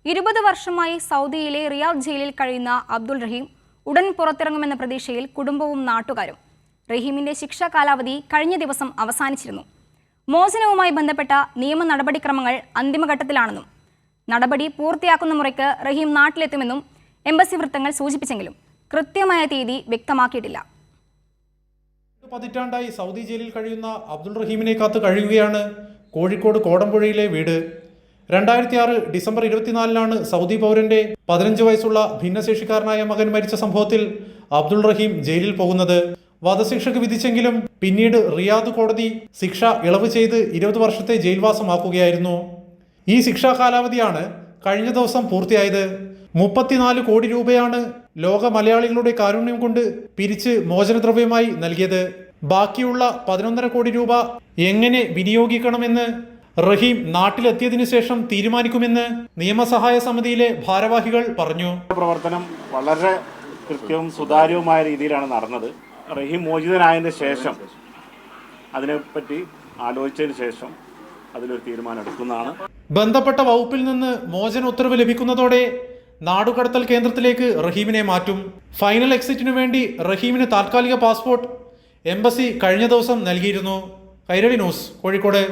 20 വർഷമായി സൗദിയിലെ റിയാദ് ജയിലിൽ കഴിയുന്ന അബ്ദുൾ റഹീം ഉടൻ പുറത്തിറങ്ങുമെന്ന പ്രതീക്ഷയിൽ കുടുംബവും നാട്ടുകാരും. റഹീമിന്റെ ശിക്ഷാ കാലാവധി കഴിഞ്ഞ ദിവസം അവസാനിച്ചിരുന്നു. മോചനവുമായി ബന്ധപ്പെട്ട നിയമ നടപടിക്രമങ്ങൾ അന്തിമഘട്ടത്തിലാണെന്നും നടപടി പൂർത്തിയാക്കുന്ന മുറയ്ക്ക് റഹീം നാട്ടിലെത്തുമെന്നും എംബസി വൃത്തങ്ങൾ സൂചിപ്പിച്ചെങ്കിലും കൃത്യമായ തീയതി വ്യക്തമാക്കിയിട്ടില്ല. പതിറ്റാണ്ടായി സൗദി ജയിലിൽ കഴിയുന്ന അബ്ദുൾ റഹീമിനെ കാത്തു കഴിയുകയാണ് കോഴിക്കോട് കോടമ്പുഴയിലെ വീട്. 2006 ഡിസംബർ 24-നാണ് സൗദി പൗരന്റെ 15 വയസ്സുള്ള ഭിന്നശേഷിക്കാരനായ മകൻ മരിച്ച സംഭവത്തിൽ അബ്ദുൾ റഹീം ജയിലിൽ പോകുന്നത്. വധശിക്ഷയ്ക്ക് വിധിച്ചെങ്കിലും പിന്നീട് റിയാദ് കോടതി ശിക്ഷ ഇളവ് ചെയ്ത് 20 വർഷത്തെ ജയിൽവാസമാക്കുകയായിരുന്നു. ഈ ശിക്ഷാ കാലാവധിയാണ് കഴിഞ്ഞ ദിവസം പൂർത്തിയായത്. 34 കോടി രൂപയാണ് ലോക മലയാളികളുടെ കാരുണ്യം കൊണ്ട് പിരിച്ച് മോചനദ്രവ്യമായി നൽകിയത്. ബാക്കിയുള്ള 11.5 കോടി രൂപ എങ്ങനെ വിനിയോഗിക്കണമെന്ന് റഹീം നാട്ടിലെത്തിയതിനു ശേഷം തീരുമാനിക്കുമെന്ന് നിയമസഹായ സമിതിയിലെ ഭാരവാഹികൾ പറഞ്ഞു. പ്രവർത്തനം വളരെ കൃത്യവും സുതാര്യവുമായ രീതിയിലാണ് നടന്നത്. റഹീം മോചിതനായതിന് ശേഷം അതിനെപ്പറ്റി ആലോചിച്ചതിന് ശേഷം അതിലൊരു തീരുമാനം എടുക്കുന്നതാണ്. ബന്ധപ്പെട്ട വകുപ്പിൽ നിന്ന് മോചന ഉത്തരവ് ലഭിക്കുന്നതോടെ നാടുകടത്തൽ കേന്ദ്രത്തിലേക്ക് റഹീമിനെ മാറ്റും. ഫൈനൽ എക്സിറ്റിനു വേണ്ടി റഹീമിന് താൽക്കാലിക പാസ്പോർട്ട് എംബസി കഴിഞ്ഞ ദിവസം നൽകിയിരുന്നു. കൈരളി ന്യൂസ്, കോഴിക്കോട്.